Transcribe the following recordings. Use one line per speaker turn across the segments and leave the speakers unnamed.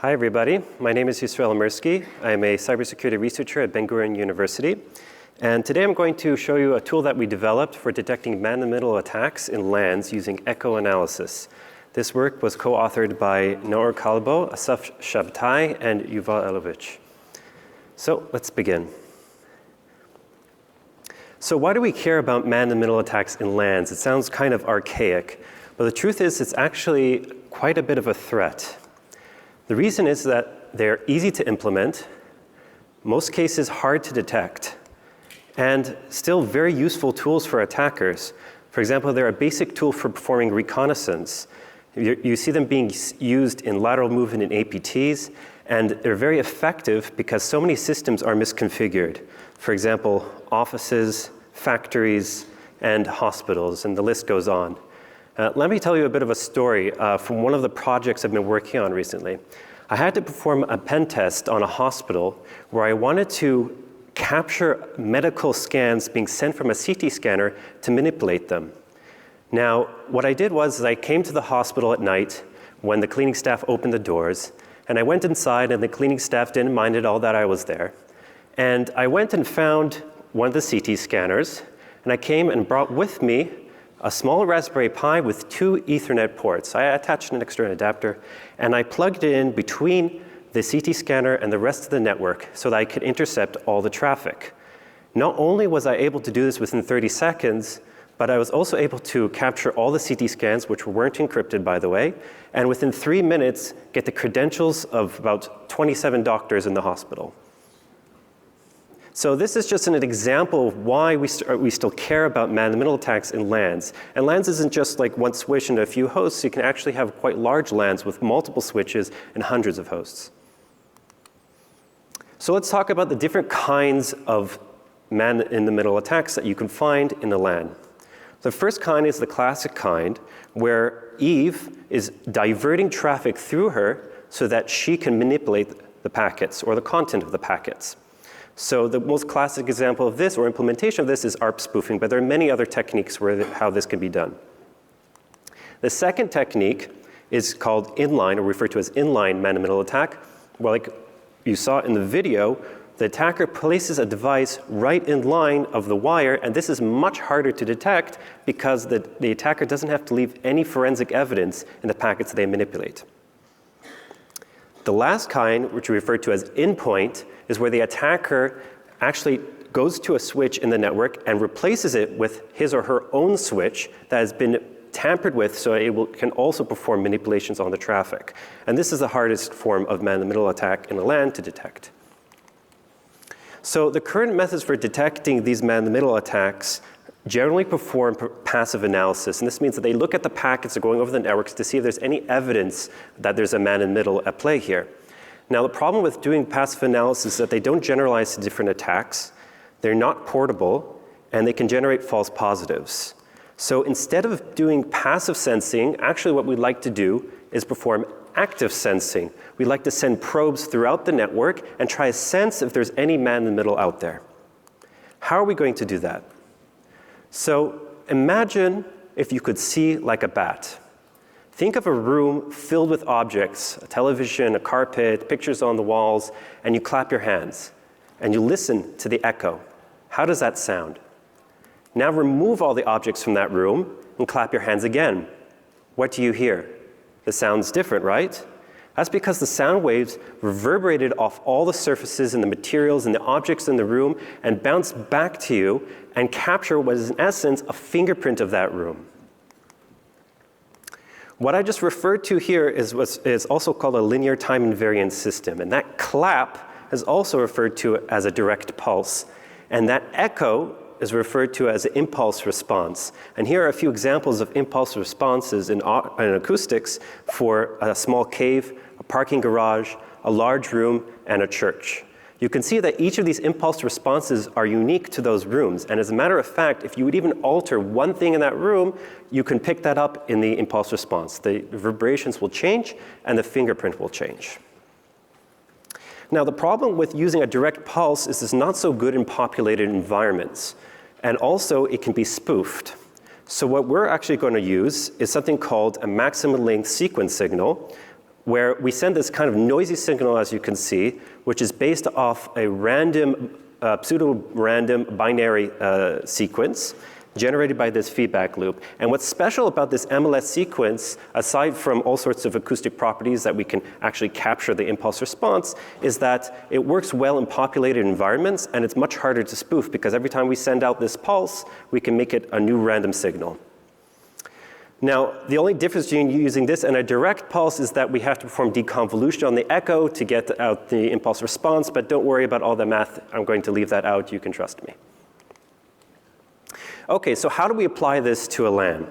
Hi, everybody. My name is Yisroel Mirsky. I'm a cybersecurity researcher at Ben-Gurion University. And today I'm going to show you a tool that we developed for detecting man-in-the-middle attacks in LANs using echo analysis. This work was co-authored by Noor Kalbo, Asaf Shabtai, and Yuval Elovich. So let's begin. So why do we care about man-in-the-middle attacks in LANs? It sounds kind of archaic, but the truth is it's actually quite a bit of a threat. The reason is that they're easy to implement, most cases hard to detect, and still very useful tools for attackers. For example, they're a basic tool for performing reconnaissance. You see them being used in lateral movement in APTs, and they're very effective because so many systems are misconfigured. For example, offices, factories, and hospitals, and the list goes on. Let me tell you a bit of a story from one of the projects I've been working on recently. I had to perform a pen test on a hospital where I wanted to capture medical scans being sent from a CT scanner to manipulate them. Now, what I did was I came to the hospital at night when the cleaning staff opened the doors, and I went inside and the cleaning staff didn't mind at all that I was there. And I went and found one of the CT scanners, and I came and brought with me a small Raspberry Pi with 2 Ethernet ports. I attached an external adapter, and I plugged it in between the CT scanner and the rest of the network so that I could intercept all the traffic. Not only was I able to do this within 30 seconds, but I was also able to capture all the CT scans, which weren't encrypted, by the way, and within 3 minutes, get the credentials of about 27 doctors in the hospital. So this is just an example of why we still care about man-in-the-middle attacks in LANs. And LANs isn't just like one switch and a few hosts. You can actually have quite large LANs with multiple switches and hundreds of hosts. So let's talk about the different kinds of man-in-the-middle attacks that you can find in a LAN. The first kind is the classic kind, where Eve is diverting traffic through her so that she can manipulate the packets or the content of the packets. So the most classic example of this or implementation of this is ARP spoofing, but there are many other techniques how this can be done. The second technique is called inline, or referred to as inline man-in-the-middle attack. Well, like you saw in the video, the attacker places a device right in line of the wire, and this is much harder to detect because the attacker doesn't have to leave any forensic evidence in the packets they manipulate. The last kind, which we refer to as in-point, is where the attacker actually goes to a switch in the network and replaces it with his or her own switch that has been tampered with so it can also perform manipulations on the traffic. And this is the hardest form of man-in-the-middle attack in a LAN to detect. So the current methods for detecting these man-in-the-middle attacks generally perform passive analysis. And this means that they look at the packets that are going over the networks to see if there's any evidence that there's a man-in-the-middle at play here. Now, the problem with doing passive analysis is that they don't generalize to different attacks, they're not portable, and they can generate false positives. So instead of doing passive sensing, actually what we'd like to do is perform active sensing. We'd like to send probes throughout the network and try to sense if there's any man-in-the-middle out there. How are we going to do that? So imagine if you could see like a bat. Think of a room filled with objects, a television, a carpet, pictures on the walls, and you clap your hands, and you listen to the echo. How does that sound? Now remove all the objects from that room and clap your hands again. What do you hear? The sound's different, right? That's because the sound waves reverberated off all the surfaces and the materials and the objects in the room and bounce back to you and capture what is in essence a fingerprint of that room. What I just referred to here is also called a linear time invariant system. And that clap is also referred to as a direct pulse. And that echo is referred to as an impulse response. And here are a few examples of impulse responses in acoustics for a small cave, a parking garage, a large room, and a church. You can see that each of these impulse responses are unique to those rooms. And as a matter of fact, if you would even alter one thing in that room, you can pick that up in the impulse response. The reverberations will change and the fingerprint will change. Now, the problem with using a direct pulse is it's not so good in populated environments. And also, it can be spoofed. So what we're actually going to use is something called a maximum length sequence signal, where we send this kind of noisy signal, as you can see, which is based off a random, pseudo-random binary sequence generated by this feedback loop. And what's special about this MLS sequence, aside from all sorts of acoustic properties that we can actually capture the impulse response, is that it works well in populated environments, and it's much harder to spoof because every time we send out this pulse, we can make it a new random signal. Now, the only difference between using this and a direct pulse is that we have to perform deconvolution on the echo to get out the impulse response, but don't worry about all the math. I'm going to leave that out. You can trust me. Okay, so how do we apply this to a LAN?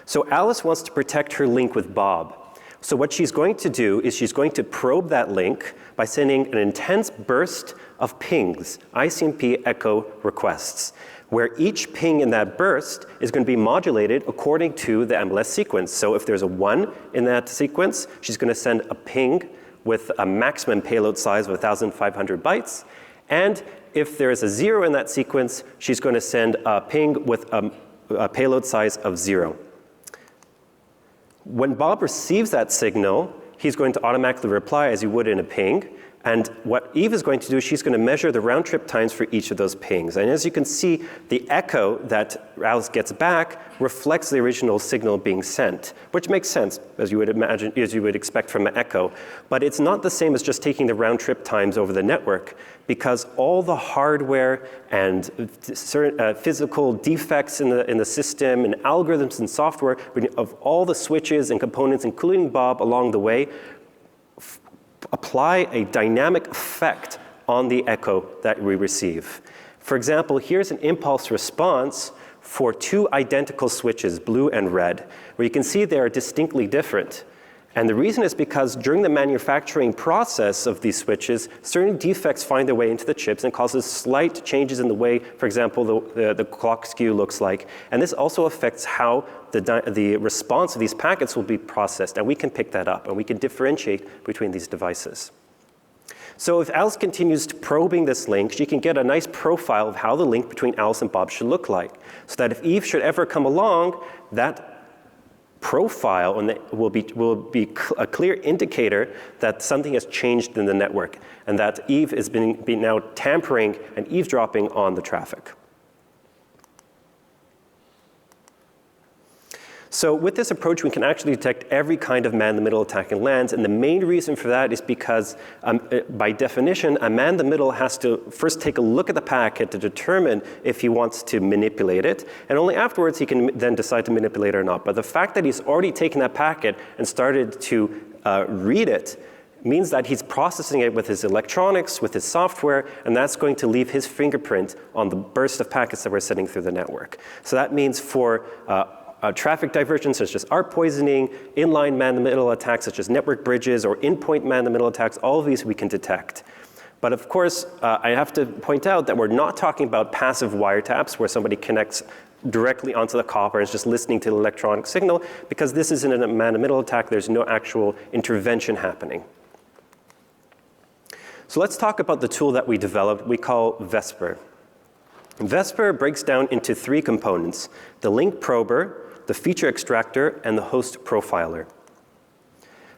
So Alice wants to protect her link with Bob. So what she's going to do is she's going to probe that link by sending an intense burst of pings, ICMP echo requests, where each ping in that burst is going to be modulated according to the MLS sequence. So if there's a 1 in that sequence, she's going to send a ping with a maximum payload size of 1,500 bytes. And if there is a 0 in that sequence, she's going to send a ping with a payload size of 0. When Bob receives that signal, he's going to automatically reply as you would in a ping. And what Eve is going to do is she's going to measure the round trip times for each of those pings. And as you can see, the echo that Alice gets back reflects the original signal being sent, which makes sense, as you would imagine, as you would expect from an echo. But it's not the same as just taking the round trip times over the network, because all the hardware and certain physical defects in the system and algorithms and software of all the switches and components, including Bob along the way, apply a dynamic effect on the echo that we receive. For example, here's an impulse response for 2 identical switches, blue and red, where you can see they are distinctly different. And the reason is because during the manufacturing process of these switches, certain defects find their way into the chips and causes slight changes in the way, for example, the clock skew looks like. And this also affects how the response of these packets will be processed. And we can pick that up, and we can differentiate between these devices. So if Alice continues probing this link, she can get a nice profile of how the link between Alice and Bob should look like, so that if Eve should ever come along, that profile will be a clear indicator that something has changed in the network, and that Eve is being now tampering and eavesdropping on the traffic. So with this approach, we can actually detect every kind of man-in-the-middle attack in LANs, and the main reason for that is because, by definition, a man-in-the-middle has to first take a look at the packet to determine if he wants to manipulate it, and only afterwards he can then decide to manipulate it or not. But the fact that he's already taken that packet and started to read it means that he's processing it with his electronics, with his software, and that's going to leave his fingerprint on the burst of packets that we're sending through the network. So that means for traffic diversion, such as ARP poisoning, inline man-in-the-middle attacks, such as network bridges, or in-point man-in-the-middle attacks, all of these we can detect. But of course, I have to point out that we're not talking about passive wiretaps, where somebody connects directly onto the copper and is just listening to the electronic signal, because this isn't a man-in-the-middle attack. There's no actual intervention happening. So let's talk about the tool that we developed, we call Vesper. Vesper breaks down into 3 components: the link prober, the feature extractor, and the host profiler.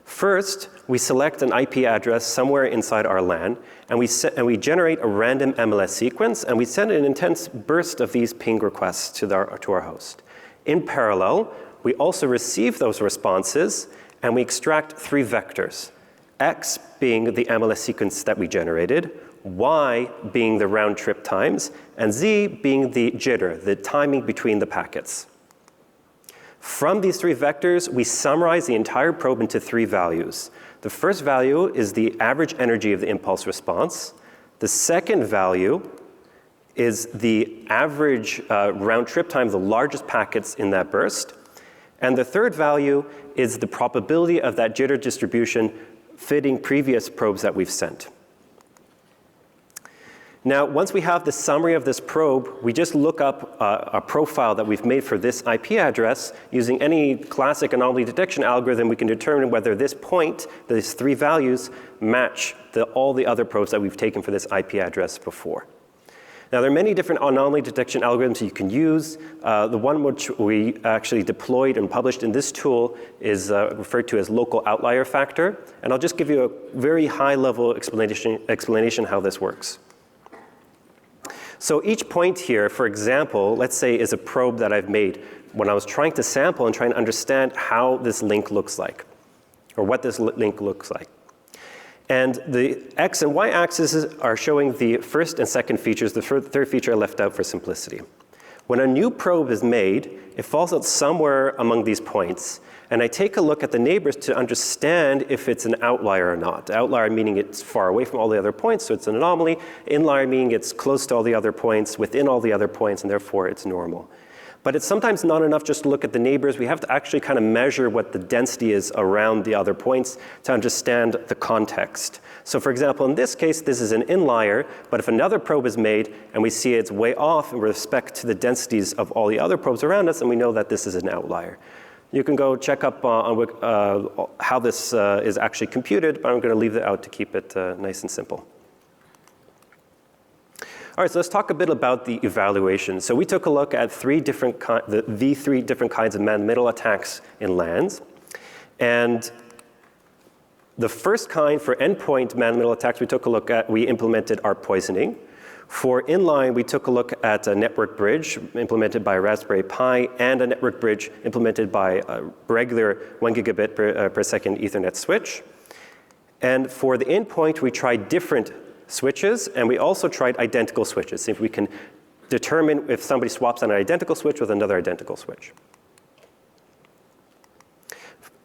First, we select an IP address somewhere inside our LAN, and we generate a random MLS sequence, and we send an intense burst of these ping requests to our host. In parallel, we also receive those responses, and we extract 3 vectors: X being the MLS sequence that we generated, Y being the round trip times, and Z being the jitter, the timing between the packets. From these 3 vectors, we summarize the entire probe into 3 values. The first value is the average energy of the impulse response. The second value is the average round trip time of the largest packets in that burst. And the third value is the probability of that jitter distribution fitting previous probes that we've sent. Now, once we have the summary of this probe, we just look up a profile that we've made for this IP address. Using any classic anomaly detection algorithm, we can determine whether this point, these 3 values, match all the other probes that we've taken for this IP address before. Now, there are many different anomaly detection algorithms you can use. The one which we actually deployed and published in this tool is referred to as local outlier factor. And I'll just give you a very high-level explanation how this works. So each point here, for example, let's say is a probe that I've made when I was trying to sample and trying to understand how this link looks like, or what this link looks like. And the x and y axes are showing the first and second features. The third feature I left out for simplicity. When a new probe is made, it falls out somewhere among these points. And I take a look at the neighbors to understand if it's an outlier or not. Outlier meaning it's far away from all the other points, so it's an anomaly. Inlier meaning it's close to all the other points, within all the other points, and therefore it's normal. But it's sometimes not enough just to look at the neighbors. We have to actually kind of measure what the density is around the other points to understand the context. So for example, in this case, this is an inlier, but if another probe is made and we see it's way off in respect to the densities of all the other probes around us, then we know that this is an outlier. You can go check up on how this is actually computed, but I'm going to leave it out to keep it nice and simple. All right, so let's talk a bit about the evaluation. So we took a look at the three different kinds of man-middle attacks in LANs. And the first kind, for endpoint man-middle attacks, we implemented our poisoning. For inline, we took a look at a network bridge implemented by a Raspberry Pi and a network bridge implemented by a regular 1 gigabit per second Ethernet switch. And for the endpoint, we tried different switches, and we also tried identical switches, see if we can determine if somebody swaps an identical switch with another identical switch.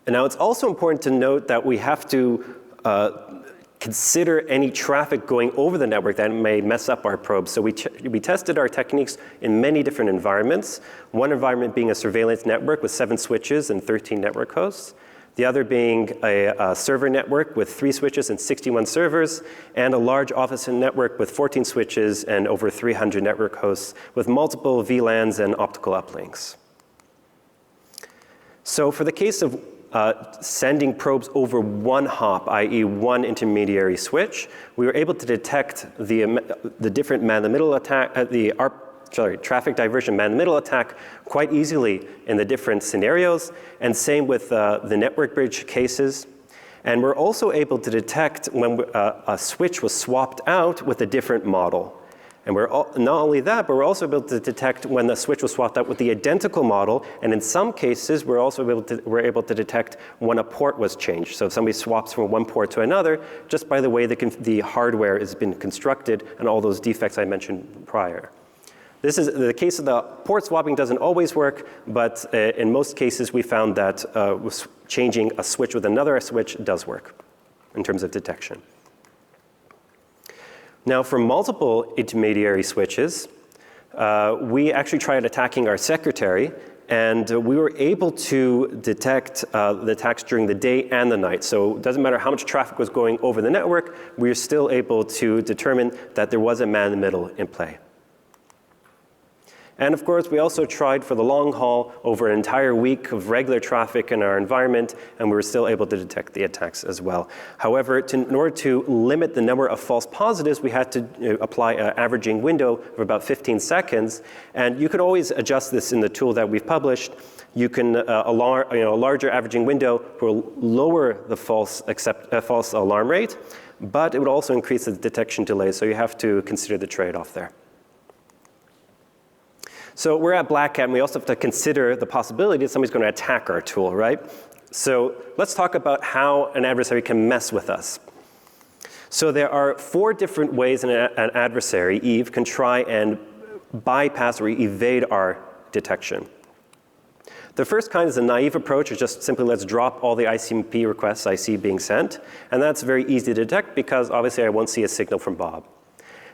And now it's also important to note that we have to consider any traffic going over the network that may mess up our probes. So we tested our techniques in many different environments. One environment being a surveillance network with 7 switches and 13 network hosts. The other being a server network with 3 switches and 61 servers, and a large office network with 14 switches and over 300 network hosts with multiple VLANs and optical uplinks. So for the case of sending probes over one hop, i.e. one intermediary switch, we were able to detect the different man-in-the-middle attack, traffic diversion man-in-the-middle attack quite easily in the different scenarios, and same with the network bridge cases. And we're also able to detect when a switch was swapped out with a different model. And not only that, but we're also able to detect when the switch was swapped out with the identical model, and in some cases, we're able to detect when a port was changed. So if somebody swaps from one port to another, just by the way the hardware has been constructed and all those defects I mentioned prior. This is the case of the port swapping doesn't always work, but in most cases we found that changing a switch with another switch does work in terms of detection. Now for multiple intermediary switches, we actually tried attacking our secretary, and we were able to detect the attacks during the day and the night. So it doesn't matter how much traffic was going over the network, we were still able to determine that there was a man-in-the-middle in play. And of course, we also tried for the long haul over an entire week of regular traffic in our environment, and we were still able to detect the attacks as well. However, in order to limit the number of false positives, we had to apply an averaging window of about 15 seconds. And you can always adjust this in the tool that we've published. You can, a larger averaging window will lower the false alarm rate, but it would also increase the detection delay, so you have to consider the trade-off there. So we're at Black Hat, and we also have to consider the possibility that somebody's going to attack our tool, right? So let's talk about how an adversary can mess with us. So there are 4 different ways an adversary, Eve, can try and bypass or evade our detection. The first kind is a naive approach. It's just simply let's drop all the ICMP requests I see being sent. And that's very easy to detect because obviously I won't see a signal from Bob.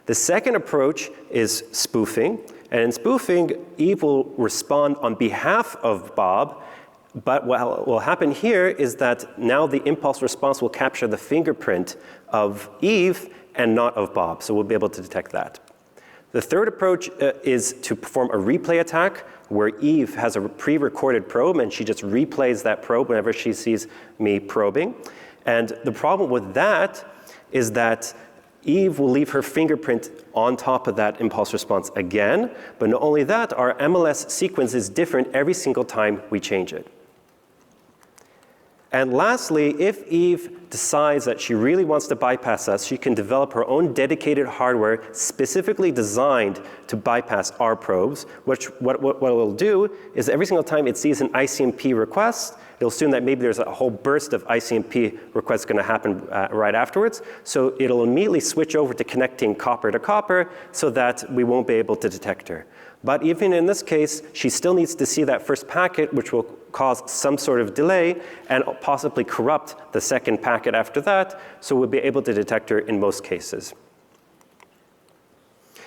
The second approach is spoofing. And in spoofing, Eve will respond on behalf of Bob, but what will happen here is that now the impulse response will capture the fingerprint of Eve and not of Bob, so we'll be able to detect that. The third approach is to perform a replay attack where Eve has a pre-recorded probe and she just replays that probe whenever she sees me probing. And the problem with that is that Eve will leave her fingerprint on top of that impulse response again, but not only that, our MLS sequence is different every single time we change it. And lastly, if Eve decides that she really wants to bypass us, she can develop her own dedicated hardware specifically designed to bypass our probes, which what it'll do is every single time it sees an ICMP request, it'll assume that maybe there's a whole burst of ICMP requests going to happen right afterwards. So it'll immediately switch over to connecting copper to copper so that we won't be able to detect her. But even in this case, she still needs to see that first packet, which will cause some sort of delay and possibly corrupt the second packet after that, so we'll be able to detect her in most cases.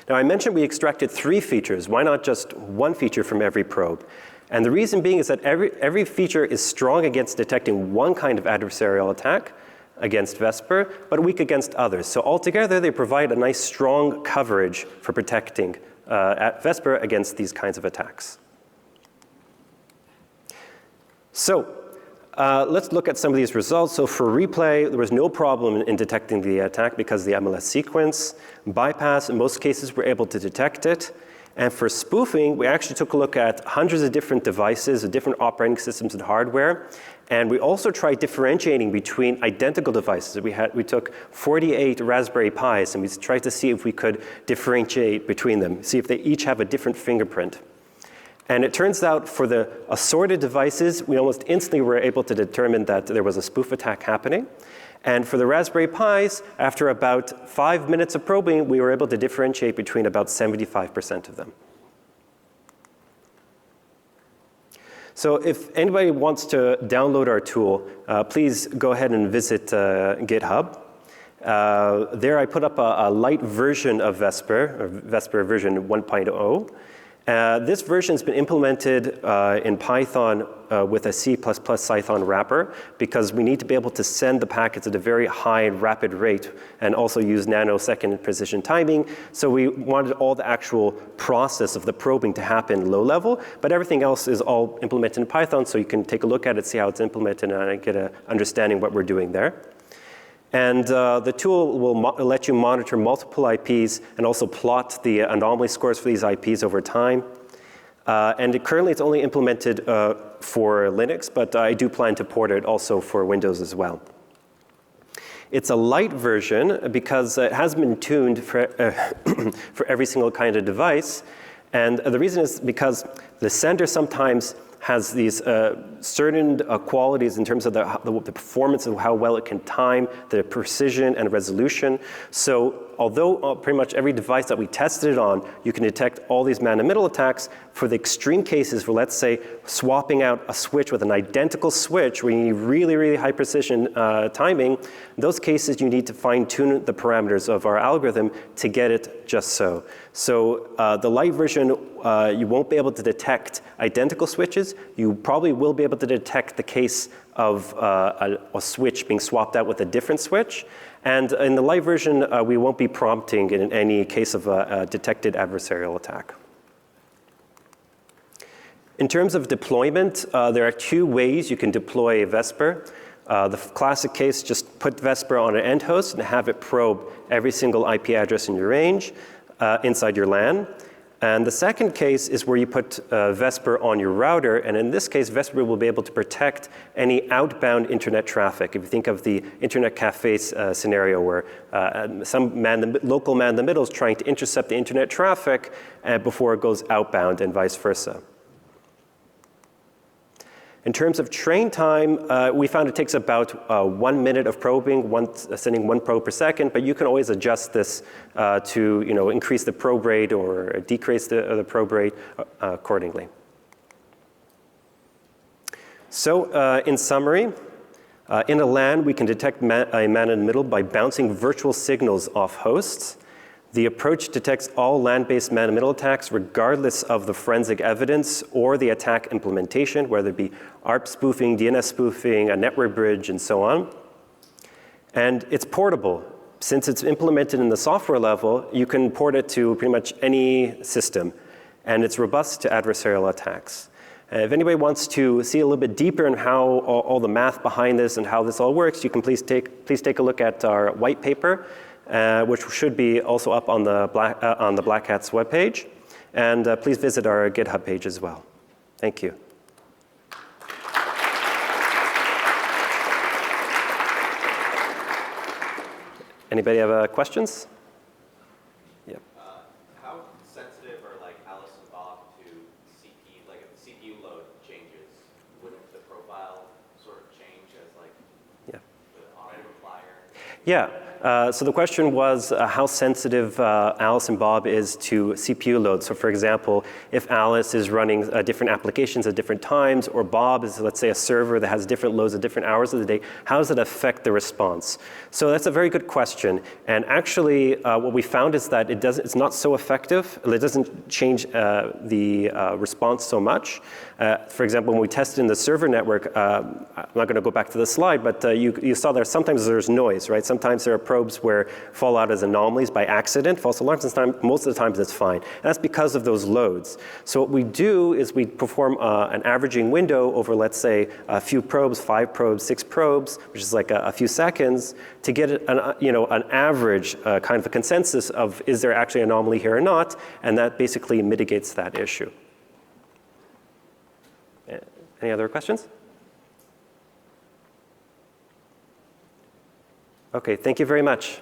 Now, I mentioned we extracted 3 features. Why not just 1 feature from every probe? And the reason being is that every feature is strong against detecting one kind of adversarial attack against Vesper, but weak against others. So altogether, they provide a nice strong coverage for protecting at Vesper against these kinds of attacks. So let's look at some of these results. So for replay, there was no problem in detecting the attack because of the MLS sequence. Bypass, in most cases, we're able to detect it. And for spoofing, we actually took a look at hundreds of different devices, different operating systems and hardware. And we also tried differentiating between identical devices. We took 48 Raspberry Pis and we tried to see if we could differentiate between them, see if they each have a different fingerprint. And it turns out for the assorted devices, we almost instantly were able to determine that there was a spoof attack happening. And for the Raspberry Pis, after about 5 minutes of probing, we were able to differentiate between about 75% of them. So if anybody wants to download our tool, please go ahead and visit GitHub. There I put up a light version of Vesper, or Vesper version 1.0. This version has been implemented in Python with a C++ Python wrapper because we need to be able to send the packets at a very high and rapid rate and also use nanosecond precision timing. So we wanted all the actual process of the probing to happen low level, but everything else is all implemented in Python, so you can take a look at it, see how it's implemented, and get an understanding what we're doing there. And the tool will let you monitor multiple IPs and also plot the anomaly scores for these IPs over time. And currently it's only implemented for Linux, but I do plan to port it also for Windows as well. It's a light version because it hasn't been tuned for, for every single kind of device. And the reason is because the sender sometimes has these certain qualities in terms of the performance of how well it can time, the precision and resolution. So although pretty much every device that we tested it on, you can detect all these man-in-the-middle attacks, for the extreme cases where, let's say, swapping out a switch with an identical switch where you need really, really high precision timing, in those cases you need to fine-tune the parameters of our algorithm to get it just so. So the light version, you won't be able to detect identical switches. You probably will be able to detect the case of a switch being swapped out with a different switch. And in the light version, we won't be prompting in any case of a detected adversarial attack. In terms of deployment, there are 2 ways you can deploy Vesper. The classic case, just put Vesper on an end host and have it probe every single IP address in your range inside your LAN. And the second case is where you put Vesper on your router, and in this case, Vesper will be able to protect any outbound internet traffic. If you think of the internet cafes scenario where some local man-in-the-middle is trying to intercept the internet traffic before it goes outbound and vice versa. In terms of train time, we found it takes about 1 minute of probing, sending 1 probe per second, but you can always adjust this to increase the probe rate or decrease the probe rate accordingly. So in summary, in a LAN, we can detect a man-in-the-middle by bouncing virtual signals off hosts. The approach detects all LAN-based man-in-the-middle attacks regardless of the forensic evidence or the attack implementation, whether it be ARP spoofing, DNS spoofing, a network bridge, and so on. And it's portable. Since it's implemented in the software level, you can port it to pretty much any system. And it's robust to adversarial attacks. If anybody wants to see a little bit deeper in how all the math behind this and how this all works, you can please take a look at our white paper. which should be also up on the Black Hat's webpage. And please visit our GitHub page as well. Thank you. Anybody have questions? Yep.
How sensitive are like Alice and Bob to CPU? Like if the CPU load changes, wouldn't the profile sort of change as like the auto replier?
Yeah. So the question was how sensitive Alice and Bob is to CPU load. So for example, if Alice is running different applications at different times, or Bob is, let's say, a server that has different loads at different hours of the day, how does it affect the response? So that's a very good question. And actually, what we found is that it's not so effective. It doesn't change the response so much. For example, when we tested in the server network, I'm not going to go back to the slide, but you saw there sometimes there's noise, right? Sometimes there are probes where fall out as anomalies by accident, false alarms, and most of the times it's fine. And that's because of those loads. So what we do is we perform an averaging window over, let's say, a few probes, 5 probes, 6 probes, which is like a few seconds, to get an average kind of a consensus of is there actually an anomaly here or not, and that basically mitigates that issue. Any other questions? Okay, thank you very much.